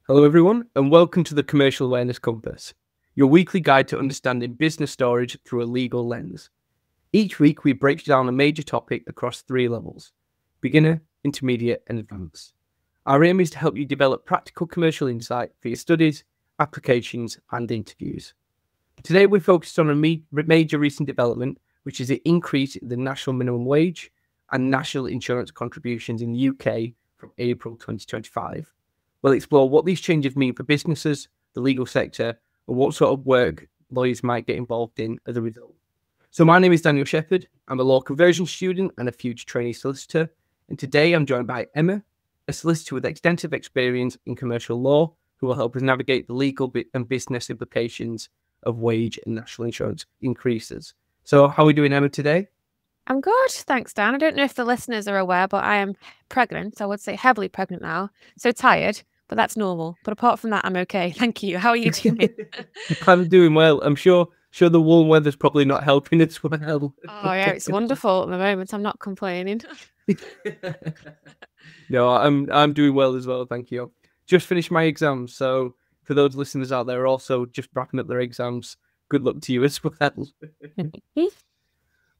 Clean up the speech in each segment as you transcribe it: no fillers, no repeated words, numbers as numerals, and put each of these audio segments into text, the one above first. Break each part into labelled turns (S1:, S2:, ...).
S1: Hello, everyone, and welcome to the Commercial Awareness Compass, your weekly guide to understanding business storage through a legal lens. Each week, we break down a major topic across 3 levels: beginner, intermediate, and advanced. Our aim is to help you develop practical commercial insight for your studies, applications, and interviews. Today, we're focused on a major recent development, which is the increase in the national minimum wage and national insurance contributions in the UK from April 2025. We'll explore what these changes mean for businesses, the legal sector, and what sort of work lawyers might get involved in as a result. So my name is Daniel Shepherd. I'm a law conversion student and a future trainee solicitor. And today I'm joined by Emma, a solicitor with extensive experience in commercial law, who will help us navigate the legal and business implications of wage and national insurance increases. So how are we doing, Emma, today?
S2: I'm good, thanks, Dan. I don't know if the listeners are aware, but I am pregnant. I would say heavily pregnant now. So tired, but that's normal. But apart from that, I'm okay. Thank you. How are you doing?
S1: I'm doing well. I'm sure the warm weather's probably not helping as well.
S2: Oh, yeah, it's wonderful at the moment. I'm not complaining.
S1: No, I'm doing well as well, thank you. Just finished my exams, so for those listeners out there also just wrapping up their exams, good luck to you as well.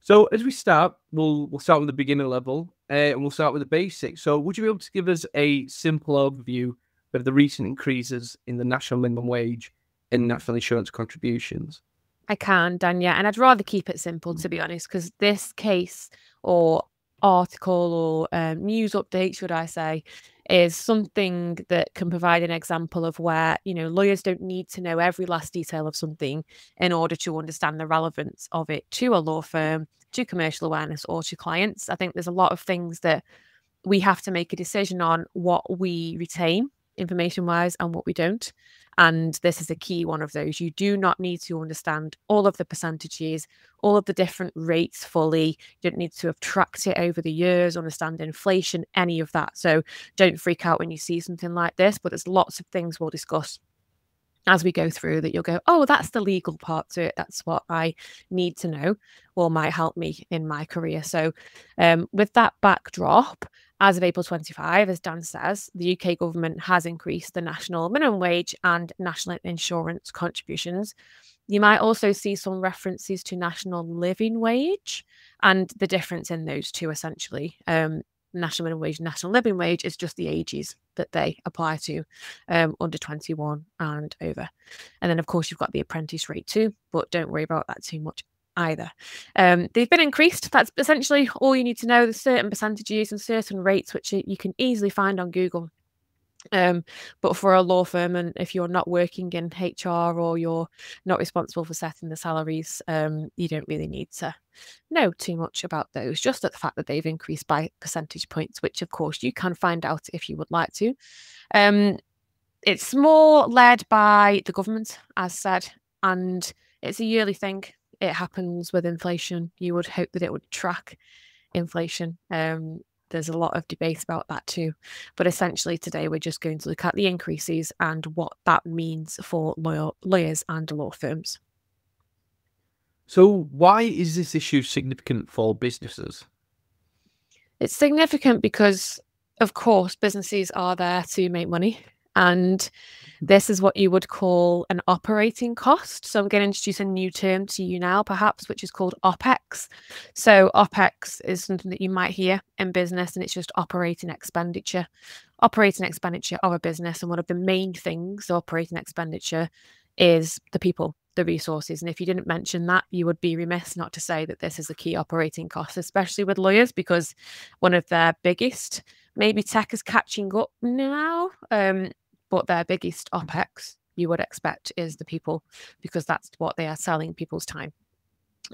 S1: So as we start, we'll start with the beginner level, and we'll start with the basics. So would you be able to give us a simple overview of the recent increases in the national minimum wage and national insurance contributions?
S2: I can, Dan, yeah. And I'd rather keep it simple, to be honest, because this case or article or news update, should I say, is something that can provide an example of where, lawyers don't need to know every last detail of something in order to understand the relevance of it to a law firm, to commercial awareness, or to clients. I think there's a lot of things that we have to make a decision on what we retain information-wise and what we don't. And this is a key one of those. You do not need to understand all of the percentages, all of the different rates fully. You don't need to have tracked it over the years, understand inflation, any of that. So don't freak out when you see something like this, but there's lots of things we'll discuss as we go through that you'll go, oh, that's the legal part to it. That's what I need to know or might help me in my career. So with that backdrop, as of April 25, as Dan says, the UK government has increased the national minimum wage and national insurance contributions. You might also see some references to national living wage and the difference in those two, essentially. National minimum wage and national living wage is just the ages that they apply to under 21 and over. And then, of course, you've got the apprentice rate too, but don't worry about that too much either. They've been increased. That's essentially all you need to know. There's certain percentages and certain rates which you can easily find on Google. But for a law firm, and if you're not working in HR or you're not responsible for setting the salaries, you don't really need to know too much about those, just the fact that they've increased by percentage points, which of course you can find out if you would like to. It's more led by the government, as said, and it's a yearly thing. It happens with inflation. You would hope that it would track inflation. There's a lot of debate about that too. But essentially today we're just going to look at the increases and what that means for lawyers and law firms.
S1: So why is this issue significant for businesses?
S2: It's significant because, of course, businesses are there to make money. And this is what you would call an operating cost. So I'm going to introduce a new term to you now, perhaps, which is called OPEX. So OPEX is something that you might hear in business, and it's just operating expenditure of a business. And one of the main things, operating expenditure, is the people, the resources. And if you didn't mention that, you would be remiss not to say that this is a key operating cost, especially with lawyers, because one of their biggest, maybe tech is catching up now, but their biggest OPEX, you would expect, is the people, because that's what they are selling, people's time.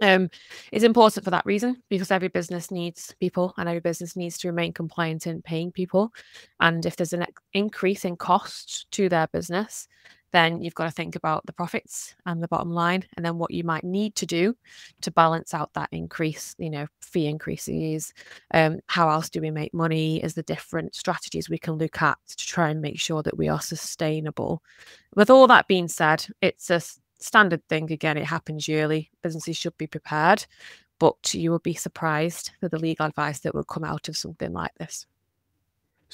S2: It's important for that reason, because every business needs people and every business needs to remain compliant in paying people. And if there's an increase in cost to their business, then you've got to think about the profits and the bottom line, and then what you might need to do to balance out that increase, fee increases. How else do we make money? Is the different strategies we can look at to try and make sure that we are sustainable. With all that being said, it's a standard thing. Again, it happens yearly. Businesses should be prepared, but you will be surprised for the legal advice that will come out of something like this.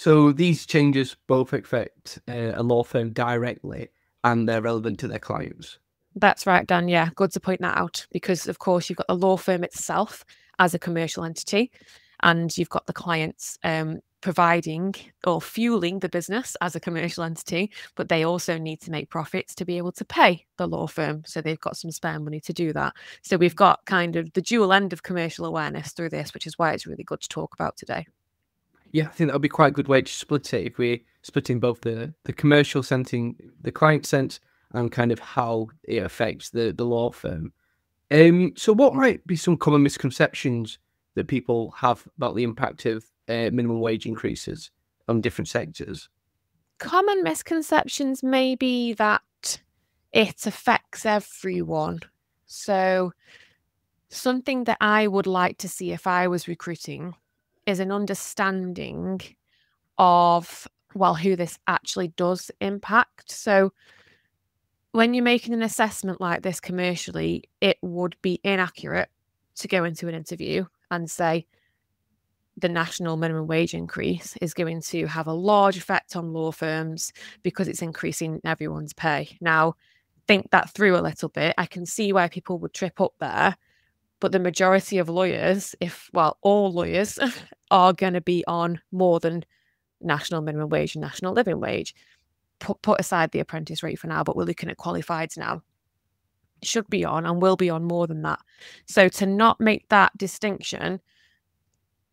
S1: So these changes both affect a law firm directly and they're relevant to their clients.
S2: That's right, Dan. Yeah, good to point that out because, of course, you've got the law firm itself as a commercial entity, and you've got the clients providing or fueling the business as a commercial entity, but they also need to make profits to be able to pay the law firm. So they've got some spare money to do that. So we've got kind of the dual end of commercial awareness through this, which is why it's really good to talk about today.
S1: Yeah, I think that would be quite a good way to split it if we're splitting both the commercial sense, the client sense, and kind of how it affects the law firm. So what might be some common misconceptions that people have about the impact of minimum wage increases on different sectors?
S2: Common misconceptions may be that it affects everyone. So something that I would like to see if I was recruiting is an understanding of, well, who this actually does impact. So when you're making an assessment like this commercially, it would be inaccurate to go into an interview and say the national minimum wage increase is going to have a large effect on law firms because it's increasing everyone's pay. Now, think that through a little bit. I can see why people would trip up there, but the majority of lawyers, all lawyers, are going to be on more than national minimum wage and national living wage. Put aside the apprentice rate for now, but we're looking at qualifieds now. Should be on and will be on more than that. So to not make that distinction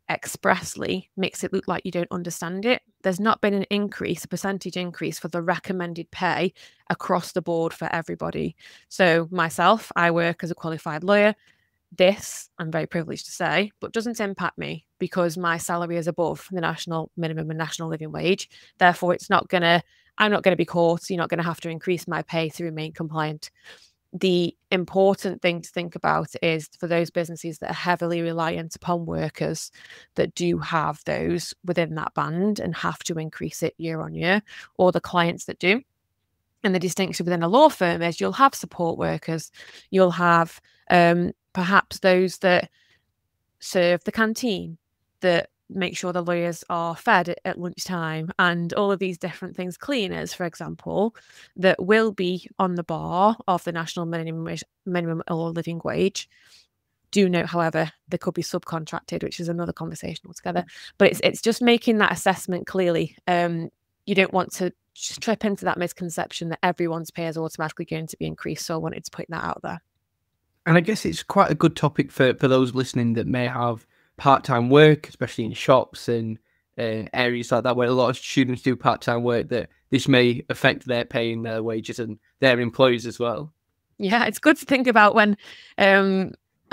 S2: expressly makes it look like you don't understand it. There's not been an increase, a percentage increase for the recommended pay across the board for everybody. So myself, I work as a qualified lawyer. This, I'm very privileged to say, but doesn't impact me because my salary is above the national minimum and national living wage. Therefore, I'm not going to be caught. You're not going to have to increase my pay to remain compliant. The important thing to think about is for those businesses that are heavily reliant upon workers that do have those within that band and have to increase it year on year, or the clients that do. And the distinction within a law firm is you'll have support workers, you'll have perhaps those that serve the canteen, that make sure the lawyers are fed at lunchtime, and all of these different things, cleaners, for example, that will be on the bar of the national minimum or living wage. Do note, however, they could be subcontracted, which is another conversation altogether. But it's just making that assessment clearly. You don't want to just trip into that misconception that everyone's pay is automatically going to be increased. So I wanted to put that out there.
S1: And I guess it's quite a good topic for those listening that may have part-time work, especially in shops and areas like that, where a lot of students do part-time work, that this may affect their pay and their wages and their employees as well.
S2: Yeah, it's good to think about when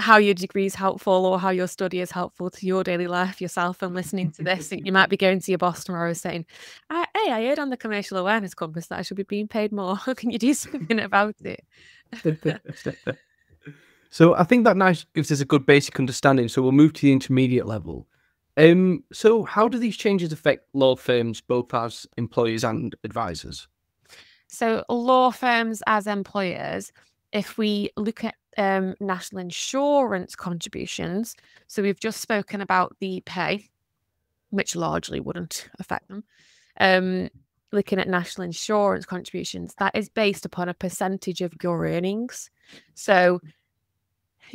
S2: how your degree is helpful or how your study is helpful to your daily life yourself. And listening to this, you might be going to your boss tomorrow saying, hey, I heard on the commercial awareness compass that I should be being paid more. Can you do something about it?
S1: So I think that now gives us a good basic understanding. So we'll move to the intermediate level. So how do these changes affect law firms, both as employers and advisors?
S2: So law firms as employers, if we look at national insurance contributions, so we've just spoken about the pay, which largely wouldn't affect them. Looking at national insurance contributions, that is based upon a percentage of your earnings. So,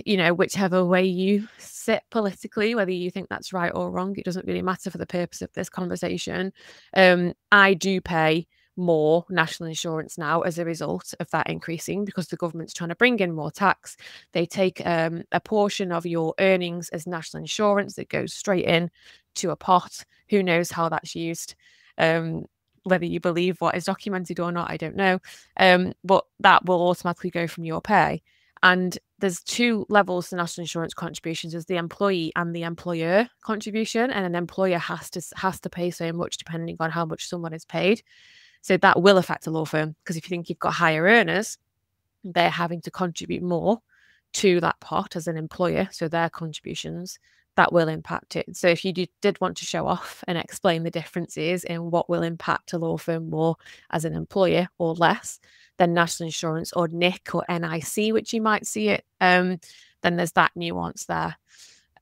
S2: whichever way you sit politically, whether you think that's right or wrong, it doesn't really matter for the purpose of this conversation. I do pay more national insurance now as a result of that increasing because the government's trying to bring in more tax. They take a portion of your earnings as national insurance that goes straight in to a pot. Who knows how that's used? Whether you believe what is documented or not, I don't know. But that will automatically go from your pay. And there's two levels to national insurance contributions. There's the employee and the employer contribution, and an employer has to pay so much depending on how much someone is paid. So that will affect a law firm because if you think you've got higher earners, they're having to contribute more to that pot as an employer. So their contributions, that will impact it. So if you did want to show off and explain the differences in what will impact a law firm more as an employer or less than national insurance or NIC or NIC, which you might see it, then there's that nuance there.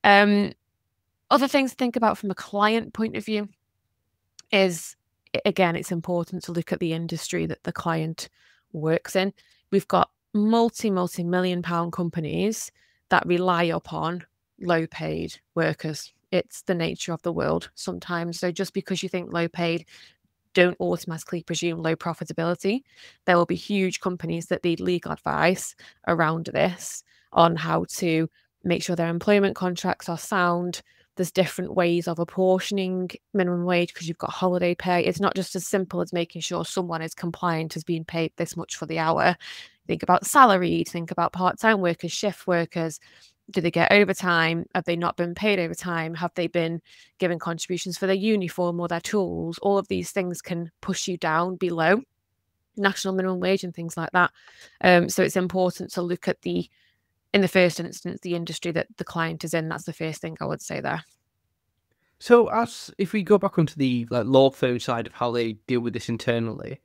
S2: Other things to think about from a client point of view. is, again, it's important to look at the industry that the client works in. We've got multi-million pound companies that rely upon low paid workers. It's the nature of the world sometimes. So just because you think low paid, don't automatically presume low profitability. There will be huge companies that need legal advice around this on how to make sure their employment contracts are sound. There's different ways of apportioning minimum wage because you've got holiday pay. It's not just as simple as making sure someone is compliant as being paid this much for the hour. Think about salaried, think about part-time workers, shift workers. Do they get overtime? Have they not been paid overtime? Have they been given contributions for their uniform or their tools? All of these things can push you down below national minimum wage and things like that. So it's important to look at in the first instance, the industry that the client is in. That's the first thing I would say there.
S1: So, if we go back onto the law firm side of how they deal with this internally,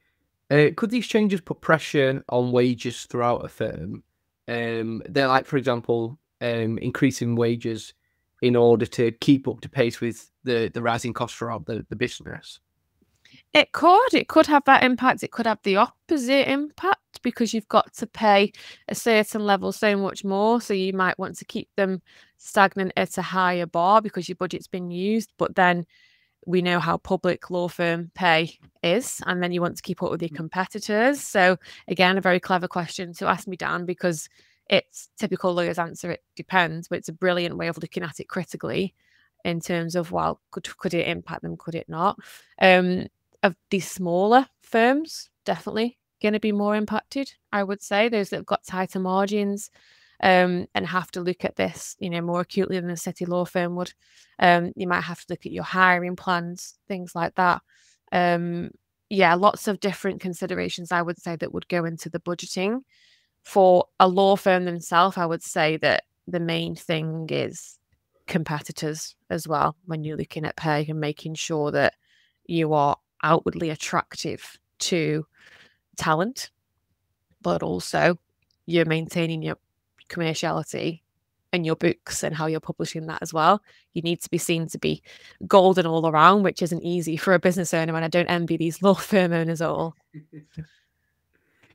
S1: could these changes put pressure on wages throughout a firm? They're like, for example, increasing wages in order to keep up to pace with the rising costs throughout the business.
S2: It could have that impact. It could have the opposite impact because you've got to pay a certain level so much more. So you might want to keep them stagnant at a higher bar because your budget's been used. But then we know how public law firm pay is, and then you want to keep up with your competitors. So again, a very clever question to ask me, Dan, because it's typical lawyer's answer. It depends, but it's a brilliant way of looking at it critically in terms of, well, could it impact them? Could it not? Of these smaller firms, definitely going to be more impacted, I would say. Those that have got tighter margins and have to look at this, more acutely than a city law firm would. You might have to look at your hiring plans, things like that. Yeah, lots of different considerations, I would say, that would go into the budgeting. For a law firm themselves, I would say that the main thing is competitors as well when you're looking at pay and making sure that you are outwardly attractive to talent, but also you're maintaining your commerciality and your books and how you're publishing that as well. You need to be seen to be golden all around, which isn't easy for a business owner, and I don't envy these law firm owners at all.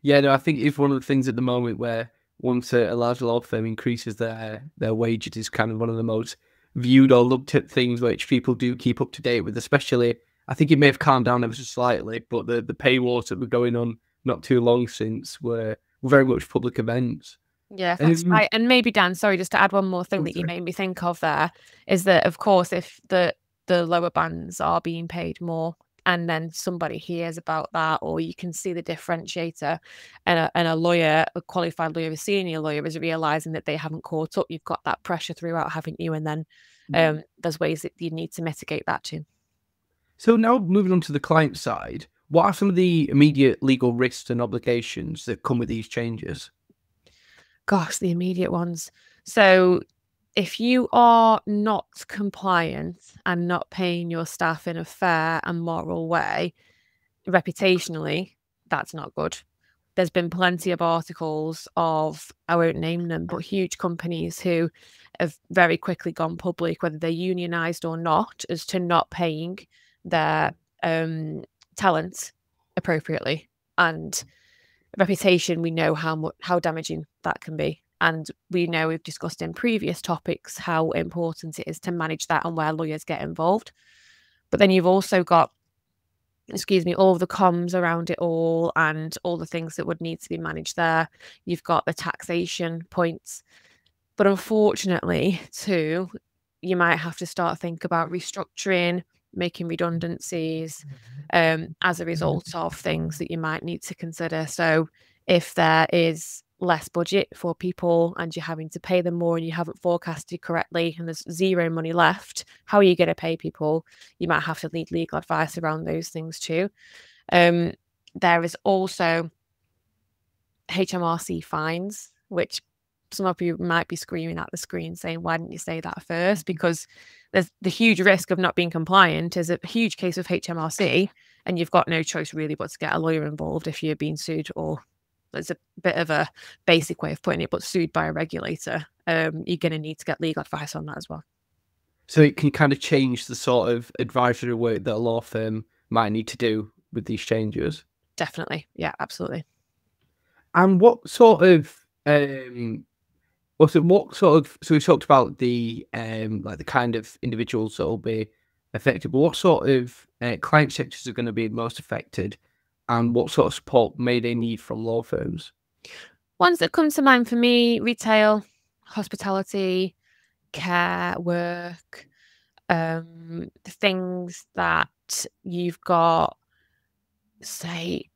S1: Yeah, no, I think it's one of the things at the moment where once a large law firm increases their wages is kind of one of the most viewed or looked at things which people do keep up to date with, especially. I think it may have calmed down ever so slightly, but the pay wars that were going on not too long since were very much public events.
S2: Yeah, that's right. And maybe, Dan, sorry, just to add one more thing that you made me think of there, is that, of course, if the lower bands are being paid more and then somebody hears about that, or you can see the differentiator, and a lawyer, a qualified lawyer, a senior lawyer is realizing that they haven't caught up, you've got that pressure throughout, haven't you? And then there's ways that you need to mitigate that too.
S1: So now moving on to the client side, what are some of the immediate legal risks and obligations that come with these changes?
S2: Gosh, the immediate ones. So if you are not compliant and not paying your staff in a fair and moral way, reputationally, that's not good. There's been plenty of articles of, I won't name them, but huge companies who have very quickly gone public, whether they're unionized or not, as to not paying their talent appropriately. And reputation, we know how damaging that can be. And we know, we've discussed in previous topics how important it is to manage that and where lawyers get involved. But then you've also got, all of the comms around it all and all the things that would need to be managed there. You've got the taxation points. But unfortunately, too, you might have to start think about restructuring, making redundancies as a result of things that you might need to consider. So if there is less budget for people and you're having to pay them more and you haven't forecasted correctly and there's zero money left, how are you going to pay people? You might have to need legal advice around those things too. There is also HMRC fines, which some of you might be screaming at the screen saying, why didn't you say that first? Because there's the huge risk of not being compliant is a huge case of HMRC, and you've got no choice really but to get a lawyer involved if you're being sued, or it's a bit of a basic way of putting it, but sued by a regulator. You're going to need to get legal advice on that as well.
S1: So it can kind of change the sort of advisory work that a law firm might need to do with these changes.
S2: Definitely. Yeah, absolutely.
S1: And what sort of so we talked about the like the kind of individuals that will be affected, but what sort of client sectors are going to be most affected, and what sort of support may they need from law firms?
S2: Ones that come to mind for me: retail, hospitality, care, work, things that you've got, say,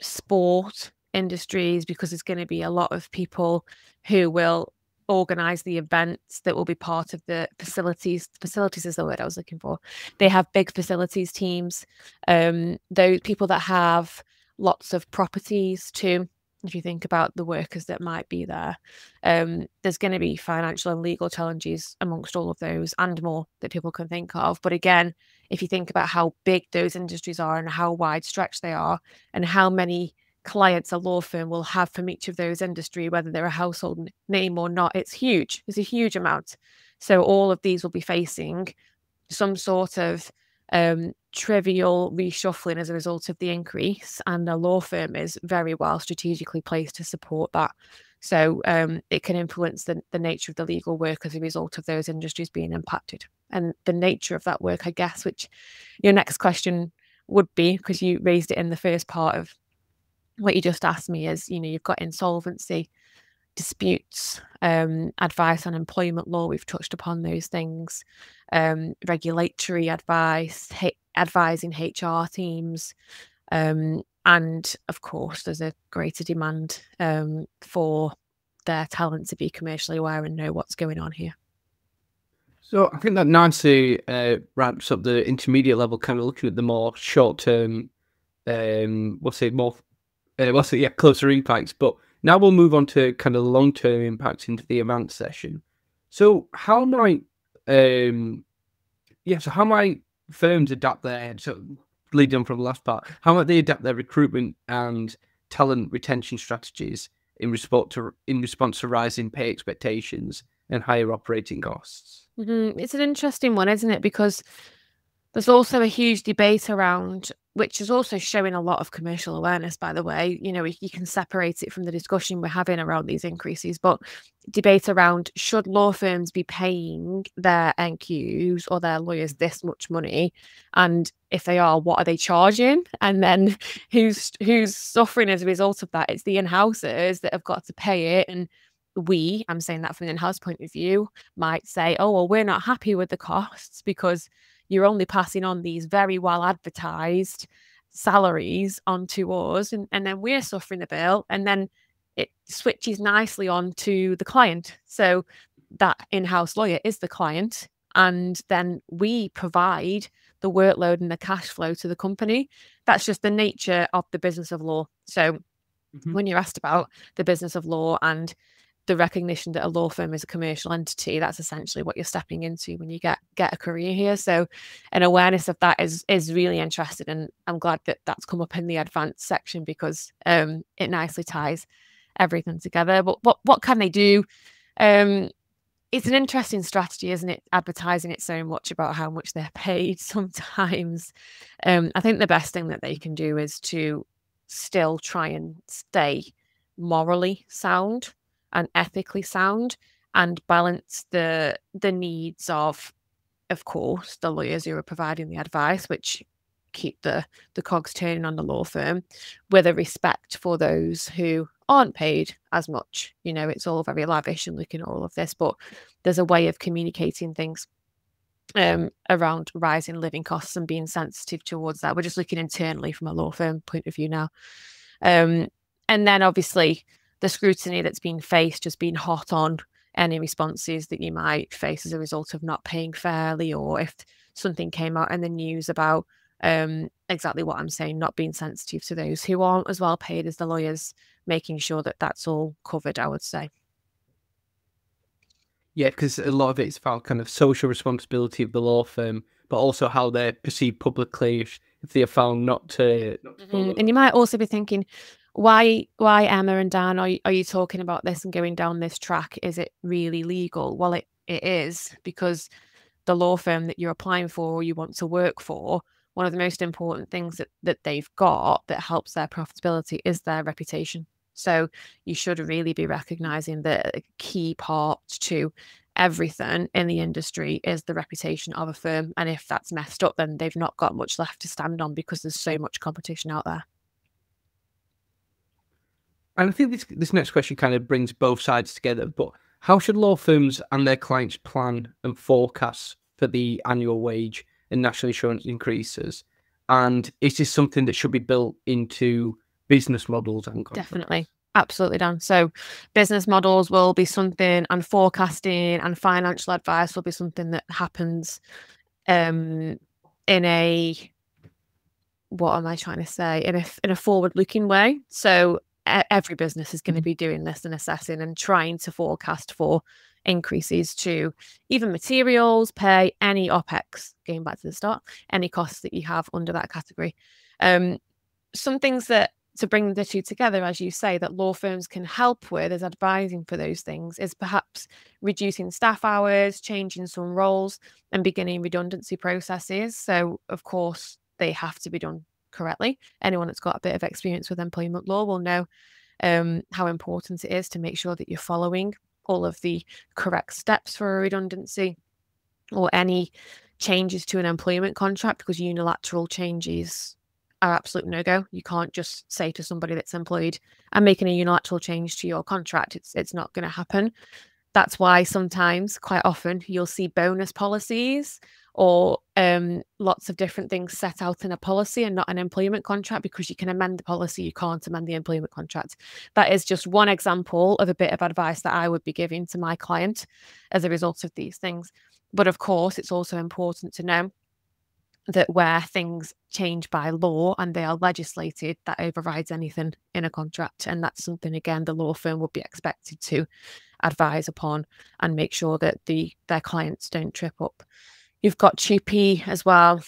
S2: sport industries, because there's going to be a lot of people who will organize the events that will be part of the facilities. Facilities is the word I was looking for. They have big facilities teams. Those people that have lots of properties too. If you think about the workers that might be there, there's going to be financial and legal challenges amongst all of those and more that people can think of. But again, if you think about how big those industries are and how wide stretched they are, and how many clients a law firm will have from each of those industry, whether they're a household name or not, it's huge. It's a huge amount. So all of these will be facing some sort of trivial reshuffling as a result of the increase, and the law firm is very well strategically placed to support that. So it can influence the nature of the legal work as a result of those industries being impacted. And the nature of that work, I guess, which your next question would be, because you raised it in the first part of what you just asked me, is, you've got insolvency, disputes, advice on employment law. We've touched upon those things, regulatory advice, advising HR teams, and of course, there's a greater demand for their talent to be commercially aware and know what's going on here.
S1: So I think that nicely wraps up the intermediate level, kind of looking at the more short term, closer impacts. But now we'll move on to kind of long term impacts into the advanced session. So how might firms adapt leading on from the last part, how might they adapt their recruitment and talent retention strategies in response to rising pay expectations and higher operating costs?
S2: It's an interesting one, isn't it? Because there's also a huge debate around, which is also showing a lot of commercial awareness, by the way. You can separate it from the discussion we're having around these increases, but debate around, should law firms be paying their NQs or their lawyers this much money? And if they are, what are they charging? And then who's suffering as a result of that? It's the in-housers that have got to pay it. And I'm saying that from an in-house point of view, might say, oh, well, we're not happy with the costs because you're only passing on these very well advertised salaries onto us, and then we're suffering the bill, and then it switches nicely on to the client. So that in-house lawyer is the client, and then we provide the workload and the cash flow to the company. That's just the nature of the business of law. So when you're asked about the business of law and the recognition that a law firm is a commercial entity, that's essentially what you're stepping into when you get a career here. So an awareness of that is really interesting, and I'm glad that that's come up in the advanced section, because it nicely ties everything together. But what can they do? It's an interesting strategy, isn't it? Advertising it so much about how much they're paid sometimes. I think the best thing that they can do is to still try and stay morally sound and ethically sound, and balance the needs of course, the lawyers who are providing the advice, which keep the cogs turning on the law firm, with a respect for those who aren't paid as much. It's all very lavish and looking at all of this, but there's a way of communicating things around rising living costs and being sensitive towards that. We're just looking internally from a law firm point of view now. And then obviously the scrutiny that's been faced, just being hot on any responses that you might face as a result of not paying fairly, or if something came out in the news about exactly what I'm saying, not being sensitive to those who aren't as well paid as the lawyers, making sure that that's all covered, I would say.
S1: Yeah, because a lot of it is about kind of social responsibility of the law firm, but also how they're perceived publicly if they are found not to follow.
S2: And you might also be thinking, why Emma and Dan, are you talking about this and going down this track? Is it really legal? Well, it is, because the law firm that you're applying for or you want to work for one of the most important things that they've got that helps their profitability is their reputation. So you should really be recognizing that a key part to everything in the industry is the reputation of a firm. And if that's messed up, then they've not got much left to stand on because there's so much competition out there.
S1: And I think this next question kind of brings both sides together, but how should law firms and their clients plan and forecast for the annual wage and national insurance increases? And is this something that should be built into business models and contracts?
S2: Definitely. Absolutely, Dan. So business models will be something, and forecasting and financial advice will be something that happens in a, what am I trying to say? In a forward-looking way. So every business is going to be doing this and assessing and trying to forecast for increases to even materials, pay, any OPEX, going back to the start, any costs that you have under that category. Some things that, to bring the two together, as you say, that law firms can help with as advising for those things is perhaps reducing staff hours, changing some roles, and beginning redundancy processes. So, of course, they have to be done correctly. Anyone that's got a bit of experience with employment law will know how important it is to make sure that you're following all of the correct steps for a redundancy or any changes to an employment contract, because unilateral changes are absolute no-go. You can't just say to somebody that's employed, I'm making a unilateral change to your contract. It's not going to happen. That's why sometimes, quite often, you'll see bonus policies or lots of different things set out in a policy and not an employment contract, because you can amend the policy, you can't amend the employment contract. That is just one example of a bit of advice that I would be giving to my client as a result of these things. But of course, it's also important to know that where things change by law and they are legislated, that overrides anything in a contract. And that's something, again, the law firm would be expected to advise upon and make sure that their clients don't trip up. You've got TUPE as well,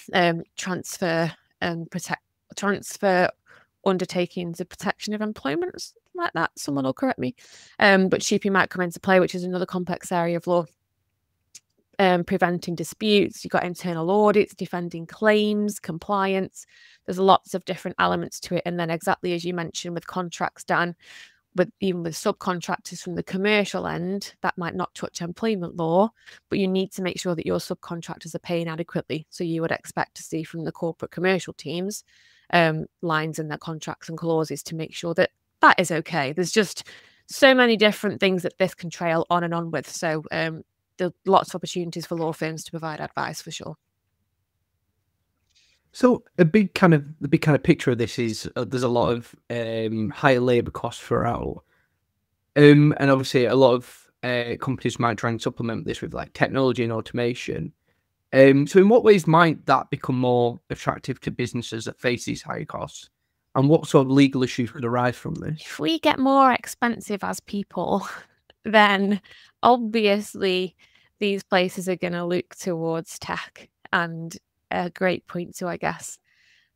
S2: transfer undertakings of protection of employment, something like that. Someone will correct me. But TUPE might come into play, which is another complex area of law. Preventing disputes, you've got internal audits, defending claims, compliance. There's lots of different elements to it. And then, exactly as you mentioned with contracts, Dan, even with subcontractors from the commercial end, that might not touch employment law, but you need to make sure that your subcontractors are paying adequately. So you would expect to see from the corporate commercial teams lines in their contracts and clauses to make sure that that is okay. There's just so many different things that this can trail on and on with. So there's lots of opportunities for law firms to provide advice, for sure.
S1: So the big kind of picture of this is there's a lot of higher labour costs throughout, and obviously a lot of companies might try and supplement this with like technology and automation. So in what ways might that become more attractive to businesses that face these higher costs, and what sort of legal issues could arise from this?
S2: If we get more expensive as people, then obviously these places are going to look towards tech. And a great point to, I guess,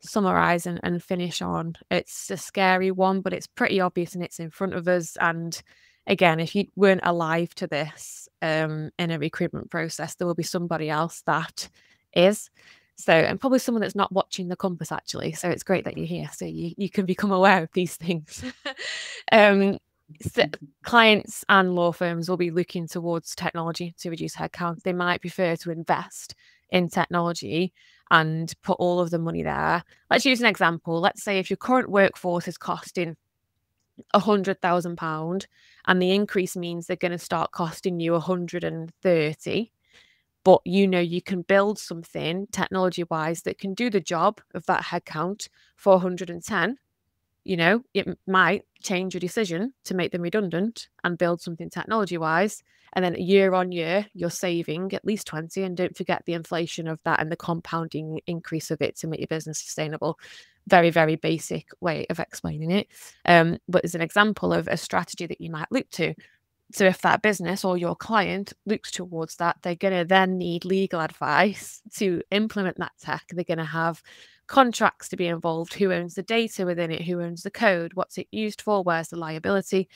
S2: summarize and finish on. It's a scary one, but it's pretty obvious and it's in front of us. And again, if you weren't alive to this in a recruitment process, there will be somebody else that is. So, and probably someone that's not watching the compass, actually. So it's great that you're here, so you can become aware of these things. So clients and law firms will be looking towards technology to reduce headcount. They might prefer to invest in technology and put all of the money there. Let's use an example. Let's say if your current workforce is costing £100,000 and the increase means they're going to start costing you 130, but you can build something technology-wise that can do the job of that headcount for 110. It might change your decision to make them redundant and build something technology-wise. And then year on year, you're saving at least 20. And don't forget the inflation of that and the compounding increase of it to make your business sustainable. Very, very basic way of explaining it. But as an example of a strategy that you might look to. So if that business or your client looks towards that, they're going to then need legal advice to implement that tech. They're going to have contracts to be involved. Who owns the data within it? Who owns the code? What's it used for? Where's the liability?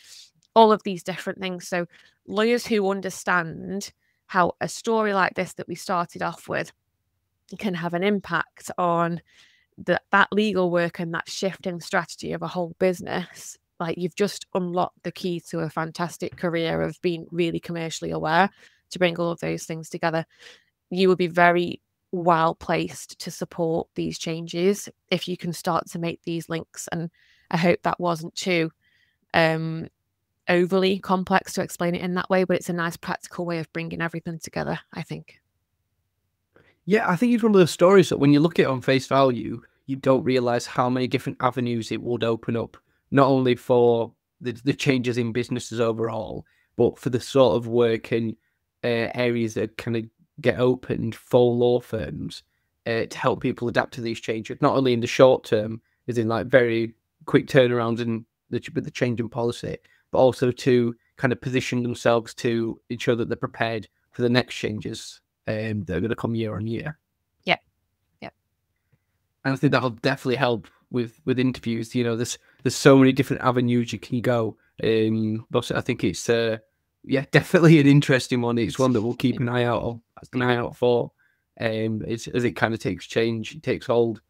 S2: All of these different things. So lawyers who understand how a story like this that we started off with can have an impact on that legal work and that shift in strategy of a whole business, like you've just unlocked the key to a fantastic career of being really commercially aware to bring all of those things together. You will be very well placed to support these changes if you can start to make these links. And I hope that wasn't too overly complex to explain it in that way, but it's a nice practical way of bringing everything together, I think.
S1: Yeah, I think it's one of those stories that when you look at it on face value, you don't realize how many different avenues it would open up, not only for the changes in businesses overall, but for the sort of work and areas that kind of get opened for law firms to help people adapt to these changes, not only in the short term, as in like very quick turnarounds and with the change in policy, but also to kind of position themselves to ensure that they're prepared for the next changes that are going to come year on year.
S2: Yeah, yeah.
S1: And I think that'll definitely help with interviews. You know, there's so many different avenues you can go. But I think it's definitely an interesting one. It's one that we'll keep an eye out for, as it kind of takes hold,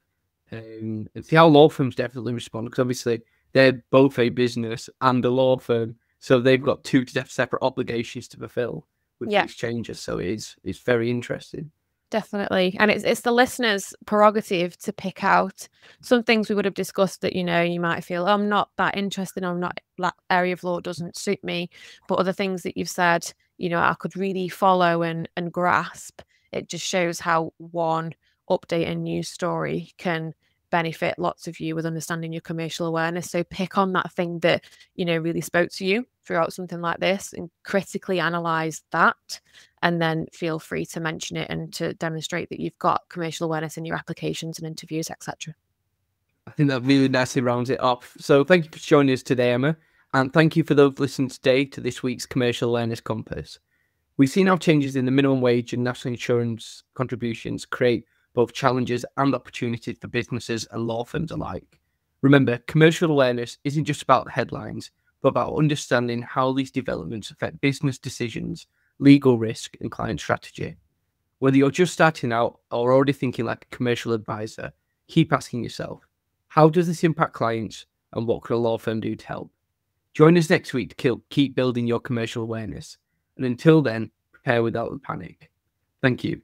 S1: and see how law firms definitely respond, because obviously they're both a business and a law firm, so they've got two separate obligations to fulfill with these changes. So it's very interesting.
S2: Definitely. And it's the listener's prerogative to pick out some things we would have discussed that, you might feel, oh, I'm not that interested, I'm not, that area of law doesn't suit me. But other things that you've said, I could really follow and grasp. It just shows how one update and news story can benefit lots of you with understanding your commercial awareness. So pick on that thing that, really spoke to you throughout something like this and critically analyze that. And then feel free to mention it and to demonstrate that you've got commercial awareness in your applications and interviews, etc.
S1: I think that really nicely rounds it off. So thank you for joining us today, Emma. And thank you for those listening today to this week's Commercial Awareness Compass. We've seen how changes in the minimum wage and national insurance contributions create both challenges and opportunities for businesses and law firms alike. Remember, commercial awareness isn't just about headlines, but about understanding how these developments affect business decisions, legal risk, and client strategy. Whether you're just starting out or already thinking like a commercial advisor, keep asking yourself, how does this impact clients, and what could a law firm do to help? Join us next week to keep building your commercial awareness. And until then, prepare without panic. Thank you.